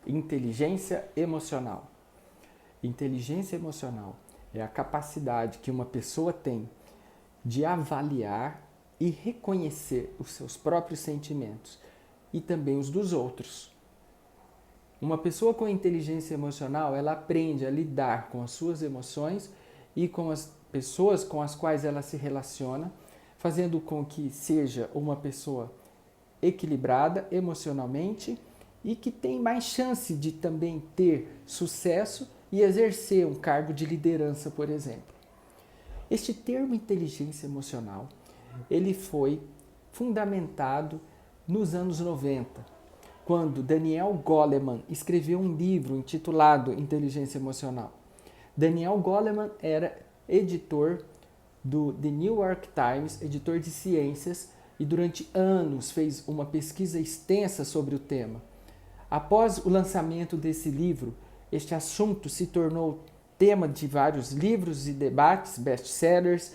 inteligência emocional. Inteligência emocional é a capacidade que uma pessoa tem de avaliar e reconhecer os seus próprios sentimentos e também os dos outros. Uma pessoa com inteligência emocional, ela aprende a lidar com as suas emoções e com as pessoas com as quais ela se relaciona, fazendo com que seja uma pessoa equilibrada emocionalmente e que tem mais chance de também ter sucesso e exercer um cargo de liderança, por exemplo. Este termo inteligência emocional, ele foi fundamentado nos anos 90, quando Daniel Goleman escreveu um livro intitulado Inteligência Emocional. Daniel Goleman era editor do The New York Times, editor de ciências, e durante anos fez uma pesquisa extensa sobre o tema. Após o lançamento desse livro, este assunto se tornou tema de vários livros e debates, best-sellers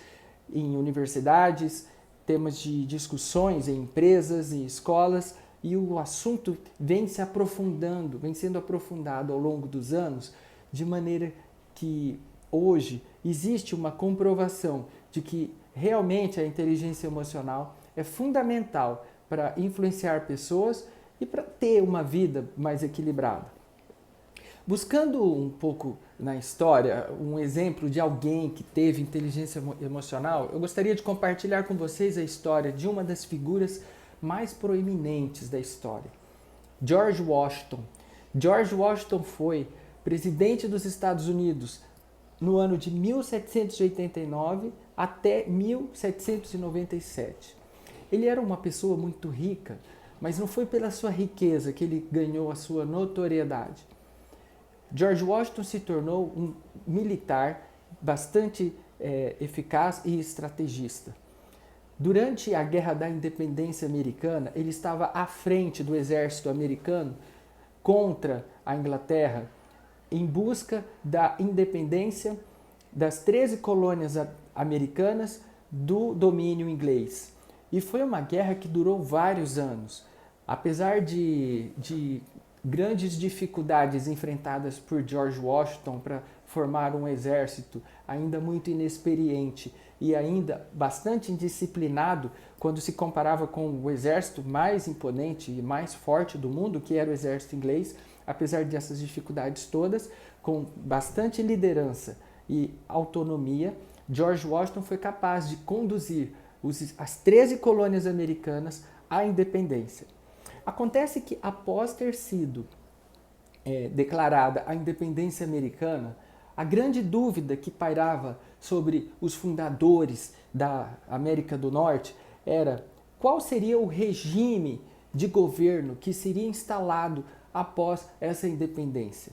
em universidades, temas de discussões em empresas e escolas, e o assunto vem se aprofundando, vem sendo aprofundado ao longo dos anos, de maneira que hoje existe uma comprovação de que realmente a inteligência emocional é fundamental para influenciar pessoas e para ter uma vida mais equilibrada. Buscando um pouco na história um exemplo de alguém que teve inteligência emocional, eu gostaria de compartilhar com vocês a história de uma das figuras mais proeminentes da história, George Washington. George Washington foi presidente dos Estados Unidos no ano de 1789 até 1797. Ele era uma pessoa muito rica, mas não foi pela sua riqueza que ele ganhou a sua notoriedade. George Washington se tornou um militar bastante eficaz e estrategista. Durante a Guerra da Independência Americana, ele estava à frente do exército americano contra a Inglaterra, em busca da independência das 13 colônias americanas do domínio inglês. E foi uma guerra que durou vários anos. Apesar de grandes dificuldades enfrentadas por George Washington para formar um exército ainda muito inexperiente e ainda bastante indisciplinado quando se comparava com o exército mais imponente e mais forte do mundo, que era o exército inglês, apesar dessas dificuldades todas, com bastante liderança e autonomia, George Washington foi capaz de conduzir as 13 colônias americanas à independência. Acontece que após ter sido declarada a independência americana, a grande dúvida que pairava sobre os fundadores da América do Norte era qual seria o regime de governo que seria instalado após essa independência.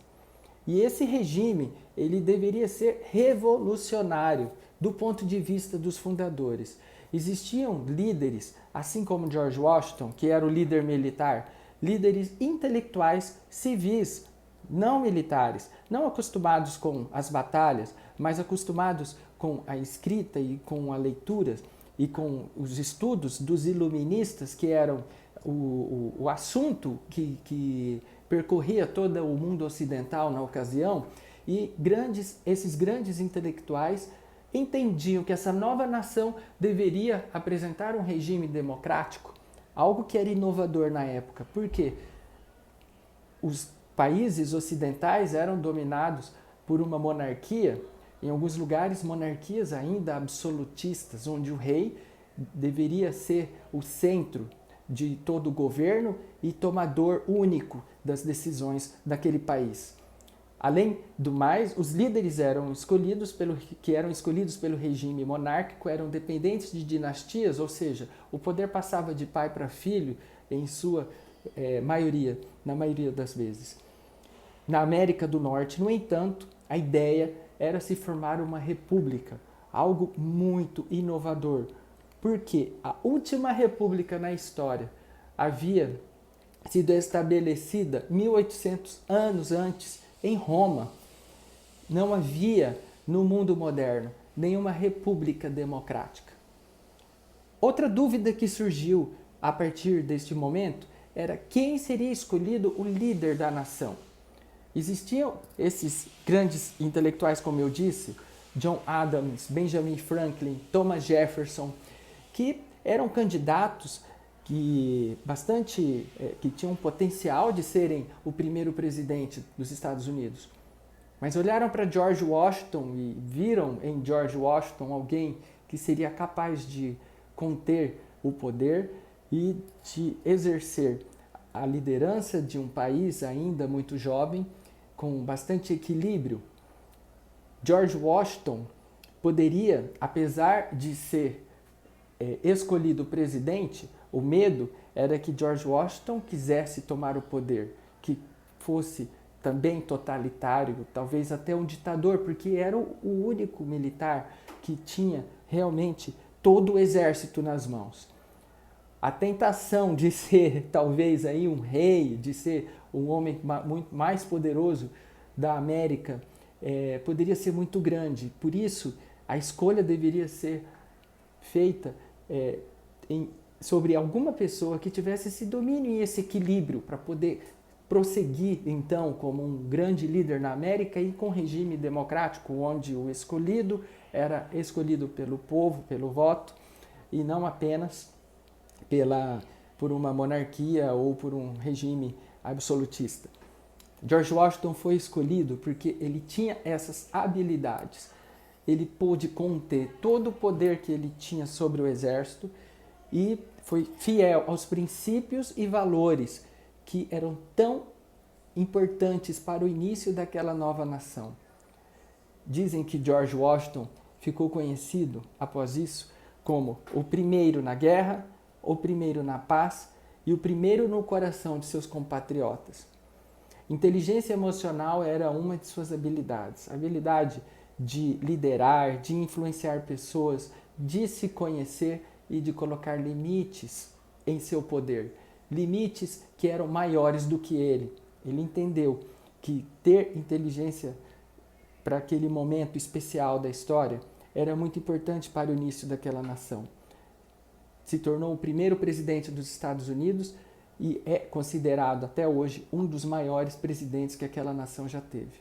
E esse regime, ele deveria ser revolucionário do ponto de vista dos fundadores. Existiam líderes, assim como George Washington, que era o líder militar, líderes intelectuais civis, não militares, não acostumados com as batalhas, mas acostumados com a escrita e com a leitura e com os estudos dos iluministas, que eram o assunto que percorria todo o mundo ocidental na ocasião, e esses grandes intelectuais entendiam que essa nova nação deveria apresentar um regime democrático, algo que era inovador na época, porque os países ocidentais eram dominados por uma monarquia, em alguns lugares monarquias ainda absolutistas, onde o rei deveria ser o centro de todo o governo e tomador único das decisões daquele país. Além do mais, os líderes que eram escolhidos pelo regime monárquico eram dependentes de dinastias, ou seja, o poder passava de pai para filho em sua maioria, na maioria das vezes. Na América do Norte, no entanto, a ideia era se formar uma república, algo muito inovador, porque a última república na história havia sido estabelecida 1800 anos antes em Roma. Não havia no mundo moderno nenhuma república democrática. Outra dúvida que surgiu a partir deste momento era quem seria escolhido o líder da nação. Existiam esses grandes intelectuais, como eu disse, John Adams, Benjamin Franklin, Thomas Jefferson, que eram candidatos que tinham potencial de serem o primeiro presidente dos Estados Unidos. Mas olharam para George Washington e viram em George Washington alguém que seria capaz de conter o poder e de exercer a liderança de um país ainda muito jovem, com bastante equilíbrio. George Washington poderia, apesar de ser escolhido presidente, o medo era que George Washington quisesse tomar o poder, que fosse também totalitário, talvez até um ditador, porque era o único militar que tinha realmente todo o exército nas mãos. A tentação de ser talvez aí um rei, de ser um homem muito mais poderoso da América, poderia ser muito grande. Por isso, a escolha deveria ser feita sobre alguma pessoa que tivesse esse domínio e esse equilíbrio para poder prosseguir, então, como um grande líder na América e com regime democrático, onde o escolhido era escolhido pelo povo, pelo voto, e não apenas por uma monarquia ou por um regime absolutista. George Washington foi escolhido porque ele tinha essas habilidades. Ele pôde conter todo o poder que ele tinha sobre o exército e foi fiel aos princípios e valores que eram tão importantes para o início daquela nova nação. Dizem que George Washington ficou conhecido, após isso, como o primeiro na guerra, o primeiro na paz e o primeiro no coração de seus compatriotas. Inteligência emocional era uma de suas habilidades. A habilidade de liderar, de influenciar pessoas, de se conhecer e de colocar limites em seu poder. Limites que eram maiores do que ele. Ele entendeu que ter inteligência para aquele momento especial da história era muito importante para o início daquela nação. Se tornou o primeiro presidente dos Estados Unidos e é considerado até hoje um dos maiores presidentes que aquela nação já teve.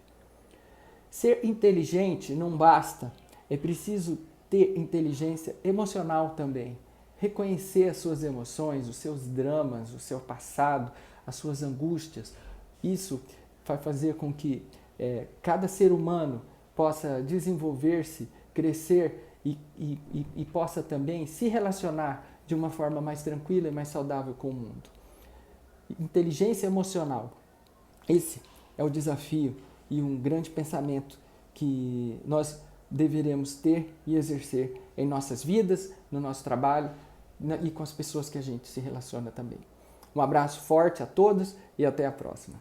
Ser inteligente não basta, é preciso ter inteligência emocional também. Reconhecer as suas emoções, os seus dramas, o seu passado, as suas angústias. Isso vai fazer com que cada ser humano possa desenvolver-se, crescer e possa também se relacionar de uma forma mais tranquila e mais saudável com o mundo. Inteligência emocional. Esse é o desafio e um grande pensamento que nós deveremos ter e exercer em nossas vidas, no nosso trabalho e com as pessoas que a gente se relaciona também. Um abraço forte a todos e até a próxima.